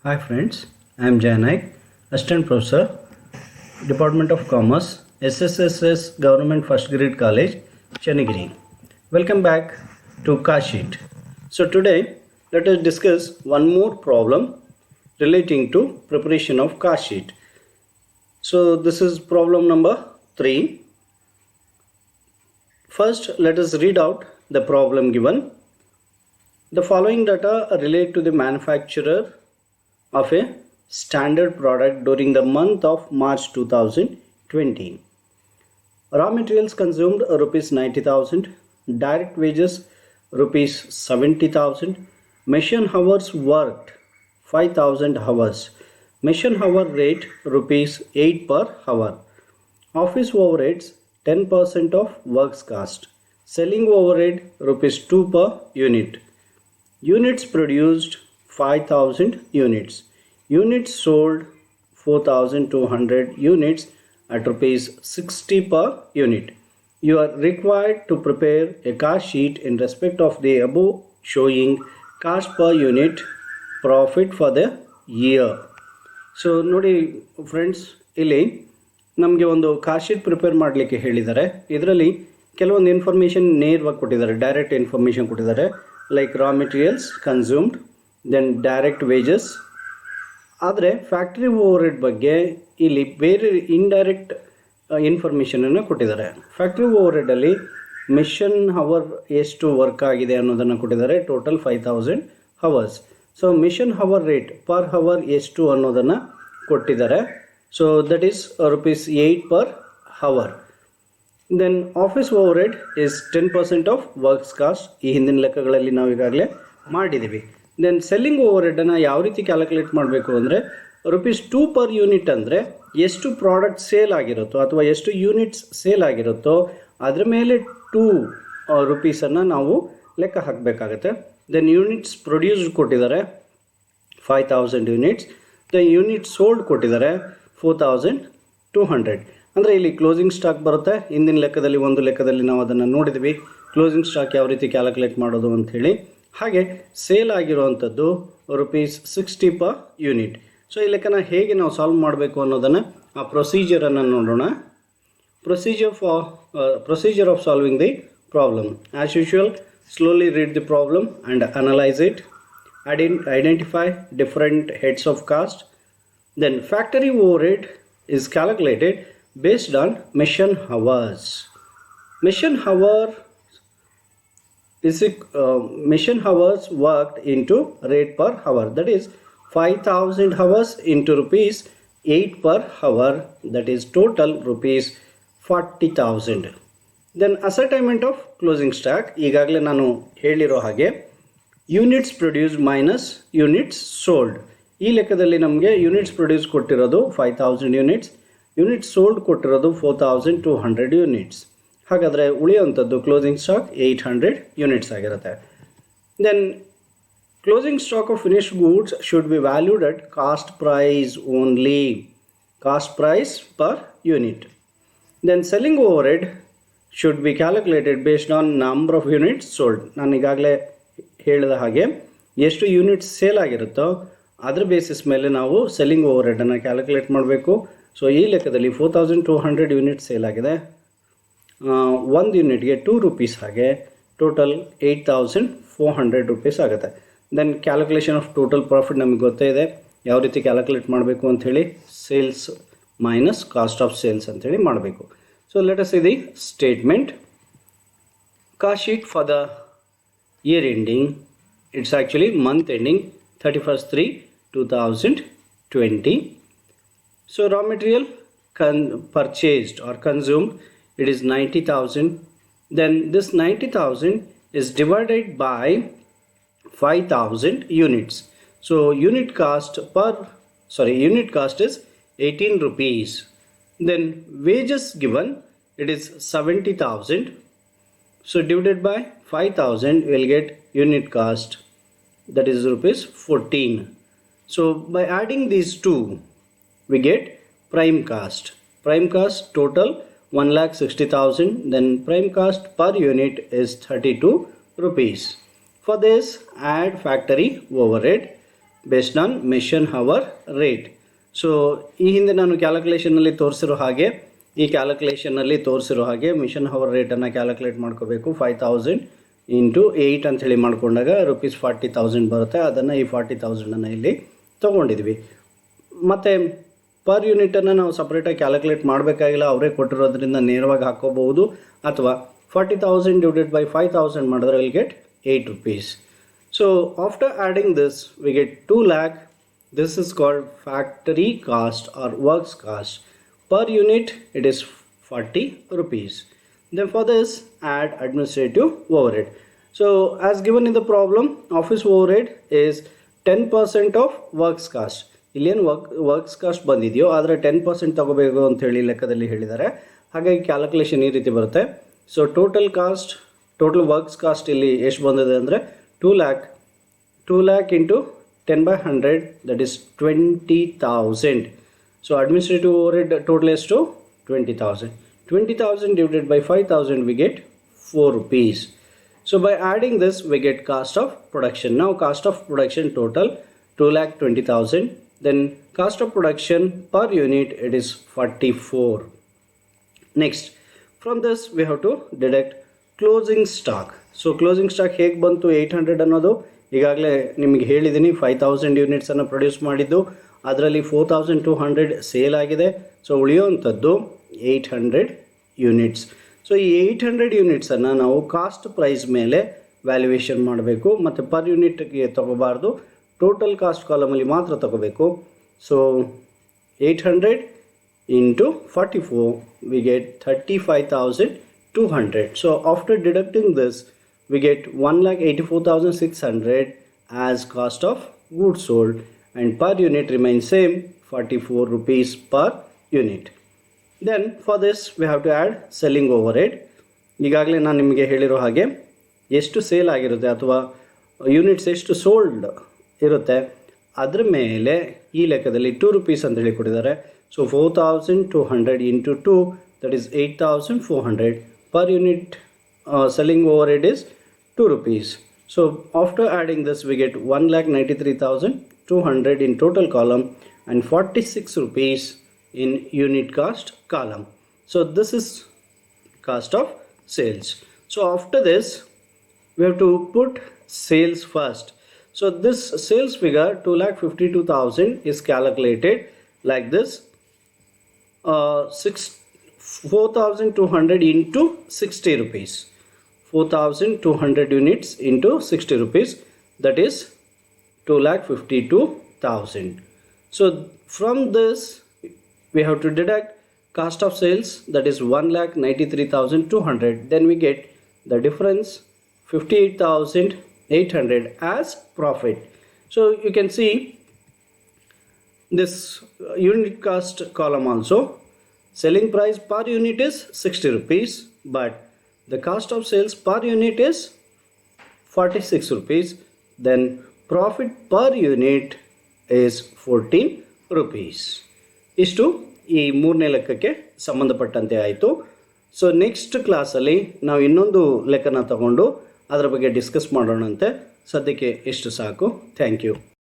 Hi friends, I am Jay Naik, Assistant Professor, Department of Commerce, SSSS Government First Grade College, Chennagiri. Welcome back to Cost Sheet. So today let us discuss one more problem relating to preparation of cost sheet. So this is problem number 3. First let us read out the problem given. The following data relate to the manufacturer of a standard product during the month of March 2020. Raw materials consumed rupees 90,000, direct wages rupees 70,000, machine hours worked 5,000 hours, machine hour rate rupees 8 per hour, office overheads 10% of works cost, selling overhead rupees 2 per unit, units produced 5,000 units. Units sold 4,200 units at rupees 60 per unit. You are required to prepare a cost sheet in respect of the above showing cost per unit profit for the year. So ನೋಡಿ friends, ಇಲ್ಲಿ ನಮಗೆ ಒಂದು cost sheet prepare ಮಾಡಲಿಕ್ಕೆ ಹೇಳಿದ್ದಾರೆ. ಇದರಲ್ಲಿ ಕೆಲವೊಂದು information ನೇರವಾಗಿ ಕೊಟ್ಟಿದ್ದಾರೆ, ಡೈರೆಕ್ಟ್ ಇನ್ಫಾರ್ಮೇಷನ್ ಕೊಟ್ಟಿದ್ದಾರೆ. Like raw materials consumed, then direct wages. ಆದರೆ ಫ್ಯಾಕ್ಟ್ರಿ ಓವರ್ ಹೆಡ್ ಬಗ್ಗೆ ಇಲ್ಲಿ ಬೇರೆ ಇಂಡೈರೆಕ್ಟ್ ಇನ್ಫಾರ್ಮೇಷನನ್ನು ಕೊಟ್ಟಿದ್ದಾರೆ. ಫ್ಯಾಕ್ಟ್ರಿ ಓವರ್ ಹೆಡಲ್ಲಿ ಮಿಷನ್ ಹವರ್ ಎಷ್ಟು ವರ್ಕ್ ಆಗಿದೆ ಅನ್ನೋದನ್ನು ಕೊಟ್ಟಿದ್ದಾರೆ, total 5,000 hours. So machine hour rate per hour ಎಷ್ಟು ಅನ್ನೋದನ್ನು ಕೊಟ್ಟಿದ್ದಾರೆ. So that is rupees 8 per hour. Then office overhead is 10% of works cost. ಈ ಹಿಂದಿನ ಲೆಕ್ಕಗಳಲ್ಲಿ ನಾವು ಈಗಾಗಲೇ ಮಾಡಿದ್ದೀವಿ. ದೆನ್ ಸೆಲ್ಲಿಂಗ್ ಓವರ್ ಹೆಡನ್ನು ಯಾವ ರೀತಿ ಕ್ಯಾಲ್ಕುಲೇಟ್ ಮಾಡಬೇಕು ಅಂದರೆ, rupees 2 ಪರ್ ಯೂನಿಟ್ ಅಂದರೆ ಎಷ್ಟು ಪ್ರಾಡಕ್ಟ್ ಸೇಲ್ ಆಗಿರುತ್ತೋ ಅಥವಾ ಎಷ್ಟು ಯೂನಿಟ್ಸ್ ಸೇಲ್ ಆಗಿರುತ್ತೋ ಅದರ ಮೇಲೆ 2 ರೂಪೀಸನ್ನು ನಾವು ಲೆಕ್ಕ ಹಾಕಬೇಕಾಗತ್ತೆ. ದೆನ್ ಯೂನಿಟ್ಸ್ ಪ್ರೊಡ್ಯೂಸ್ಡ್ ಕೊಟ್ಟಿದ್ದಾರೆ 5,000 ಯೂನಿಟ್ಸ್. ದೆನ್ ಯೂನಿಟ್ಸ್ ಸೋಲ್ಡ್ ಕೊಟ್ಟಿದ್ದಾರೆ 4,200. ಅಂದರೆ ಇಲ್ಲಿ ಕ್ಲೋಸಿಂಗ್ ಸ್ಟಾಕ್ ಬರುತ್ತೆ. ಹಿಂದಿನ ಲೆಕ್ಕದಲ್ಲಿ ಒಂದು ಲೆಕ್ಕದಲ್ಲಿ ನಾವು ಅದನ್ನು ನೋಡಿದ್ವಿ, ಕ್ಲೋಸಿಂಗ್ ಸ್ಟಾಕ್ ಯಾವ ರೀತಿ ಕ್ಯಾಲ್ಕುಲೇಟ್ ಮಾಡೋದು ಅಂಥೇಳಿ. ಹಾಗೆ ಸೇಲ್ ಆಗಿರುವಂಥದ್ದು rupees 60 ಪರ್ ಯೂನಿಟ್. ಸೊ ಈ ಲೆಕ್ಕನ ಹೇಗೆ ನಾವು ಸಾಲ್ವ್ ಮಾಡಬೇಕು ಅನ್ನೋದನ್ನು, ಆ ಪ್ರೊಸೀಜರನ್ನು ನೋಡೋಣ. Procedure of solving the problem. As usual, slowly read the problem and analyze it. Identify different heads of cost. Then factory overhead is calculated based on machine hours. Machine hours worked into rate per hour, that is 5,000 hours into rupees 8 per hour, that is total rupees 40,000. Then assignment of closing stock. ಈಗಾಗಲೇ ನಾನು ಹೇಳಿರೋ ಹಾಗೆ units produced minus units sold. ಈ ಲೆಕ್ಕದಲ್ಲಿ ನಮಗೆ units produce ಕೊಟ್ಟಿರೋದು 5,000 units, units sold ಕೊಟ್ಟಿರೋದು 4,200 units. ಹಾಗಾದರೆ ಉಳಿಯುವಂಥದ್ದು ಕ್ಲೋಸಿಂಗ್ ಸ್ಟಾಕ್ 800 ಯೂನಿಟ್ಸ್ ಆಗಿರುತ್ತೆ. Then closing stock of finished goods should be valued at cost price only, cost price per unit. Then selling overhead should be calculated based on number of units sold. ನಾನು ಈಗಾಗಲೇ ಹೇಳಿದ ಹಾಗೆ ಎಷ್ಟು units sale ಆಗಿರುತ್ತೋ ಅದರ basis ಮೇಲೆ ನಾವು selling over ಹೆಡನ್ನು calculate ಮಾಡಬೇಕು. So ಈ ಲೆಕ್ಕದಲ್ಲಿ 4,200 ಯೂನಿಟ್ಸ್ ಸೇಲ್ ಆಗಿದೆ, ಒಂದು ಯೂನಿಟ್ಗೆ 2 ರೂಪೀಸ್, ಹಾಗೆ ಟೋಟಲ್ 8,400 ರೂಪೀಸ್ ಆಗುತ್ತೆ. Then calculation of total profit ನಮಗೆ ಗೊತ್ತೇ ಇದೆ, ಯಾವ ರೀತಿ ಕ್ಯಾಲ್ಕುಲೇಟ್ ಮಾಡಬೇಕು ಅಂಥೇಳಿ. Sales minus cost of sales ಅಂಥೇಳಿ ಮಾಡಬೇಕು. So let us see the statement. Cost sheet for the year ending, it's actually month ending 31/3/2020. So raw material purchased or consumed, it is 90,000. Then this 90,000 is divided by 5,000 units. So unit cost is 18 rupees. Then wages given, it is 70,000. So divided by 5,000 we will get unit cost, that is rupees 14. So by adding these two we get prime cost. Prime cost total 1,60,000. Then prime cost per unit is 32 rupees. For this add factory overhead. Based on ಮೆಷನ್ hour rate. So ಈ ಹಿಂದೆ ನಾನು ಕ್ಯಾಲ್ಕುಲೇಷನಲ್ಲಿ ತೋರಿಸಿರೋ ಹಾಗೆ mission hour ರೇಟನ್ನು calculate ಮಾಡ್ಕೋಬೇಕು. 5000 into 8 ಅಂಥೇಳಿ ಮಾಡ್ಕೊಂಡಾಗ ₹40,000 ಬರುತ್ತೆ. ಅದನ್ನು ಈ 40,000 ಇಲ್ಲಿ ತೊಗೊಂಡಿದ್ವಿ. ಮತ್ತು ಪರ್ ಯೂನಿಟನ್ನು ನಾವು ಸಪ್ರೇಟಾಗಿ ಕ್ಯಾಲ್ಕುಲೇಟ್ ಮಾಡಬೇಕಾಗಿಲ್ಲ, ಅವರೇ ಕೊಟ್ಟಿರೋದ್ರಿಂದ ನೇರವಾಗಿ ಹಾಕ್ಕೋಬಹುದು. ಅಥವಾ 40,000 ಡಿವೈಡೆಡ್ ಬೈ 5,000 ಮಾಡಿದ್ರೆ will get ₹8. So after adding this we get 2 lakh. This is called factory cost or works cost. Per unit it is ₹40. Then for this add administrative overhead. So as given in the problem, office overhead is 10% of works cost. ಇಲ್ಲೇನು works cost ಬಂದಿದೆಯೋ ಆದರೆ 10% ತಗೋಬೇಕು ಅಂತ ಹೇಳಿ ಲೆಕ್ಕದಲ್ಲಿ ಹೇಳಿದ್ದಾರೆ. ಹಾಗಾಗಿ calculation ಈ ರೀತಿ ಬರುತ್ತೆ. ಸೊ ಟೋಟಲ್ ವರ್ಕ್ಸ್ ಕಾಸ್ಟ್ ಇಲ್ಲಿ ಎಷ್ಟು ಬಂದಿದೆ ಅಂದರೆ 2 lakh into 10/100 that is 20,000. So administrative overhead total is to 20,000. 20,000 divided by 5,000 we get ₹4. So by adding this we get cost of production. Now cost of production total 2,20,000. Then cost of production per unit it is 44. Next from this we have to deduct closing stock. So closing stock ಹೇಗೆ ಬಂತು 800 ಅನ್ನೋದು ಈಗಾಗಲೇ ನಿಮಗೆ ಹೇಳಿದ್ದೀನಿ. 5,000 ಯೂನಿಟ್ಸನ್ನು produce ಮಾಡಿದ್ದು, ಅದರಲ್ಲಿ 4,200 sale ಆಗಿದೆ. So ಉಳಿಯುವಂಥದ್ದು 800 units. So ಈ 800 ಯೂನಿಟ್ಸನ್ನು ನಾವು ಕಾಸ್ಟ್ ಪ್ರೈಸ್ ಮೇಲೆ ವ್ಯಾಲ್ಯೂಯೇಷನ್ ಮಾಡಬೇಕು ಮತ್ತು ಪರ್ ಯೂನಿಟ್ಗೆ ತಗೋಬಾರ್ದು, ಟೋಟಲ್ ಕಾಸ್ಟ್ ಕಾಲಮಲ್ಲಿ ಮಾತ್ರ ತಗೋಬೇಕು. So 800 into 44 we get 35,200. So after deducting this we get 1,84,600 as cost of goods sold, and per unit remains same, ₹44 per unit. Then for this we have to add selling overhead. ಈಗಾಗಲೇ ನಾನು ನಿಮಗೆ ಹೇಳಿರೋ ಹಾಗೆ ಎಷ್ಟು sale ಆಗಿರುತ್ತೆ ಅಥವಾ units ಎಷ್ಟು sold ಇರುತ್ತೆ ಅದರ ಮೇಲೆ ಈ ಲೆಕ್ಕದಲ್ಲಿ ₹2 ಅಂತ ಹೇಳಿ ಕೊಟ್ಟಿದ್ದಾರೆ. So 4,200 into 2 that is 8,400 per unit. Selling overhead is ₹2. So after adding this we get 1,93,200 in total column and ₹46 in unit cost column. So this is cost of sales. So after this we have to put sales first. So this sales figure 2,52,000 is calculated like this. 4,200 into ₹60. 4,200 units into ₹60, that is 2,52,000. So from this we have to deduct cost of sales, that is 1,93,200. Then we get the difference 58,800 as profit. So you can see this unit cost column also. Selling price per unit is ₹60, but the cost of sales per unit is ₹46. Then profit per unit is ₹14. ಇಷ್ಟು ಈ ಮೂರನೇ ಲೆಕ್ಕಕ್ಕೆ ಸಂಬಂಧಪಟ್ಟಂತೆ ಆಯಿತು. So next ಕ್ಲಾಸಲ್ಲಿ ನಾವು ಇನ್ನೊಂದು ಲೆಕ್ಕನ ತಗೊಂಡು ಅದರ ಬಗ್ಗೆ ಡಿಸ್ಕಸ್ ಮಾಡೋಣಂತೆ. ಸದ್ಯಕ್ಕೆ ಇಷ್ಟು ಸಾಕು. Thank you.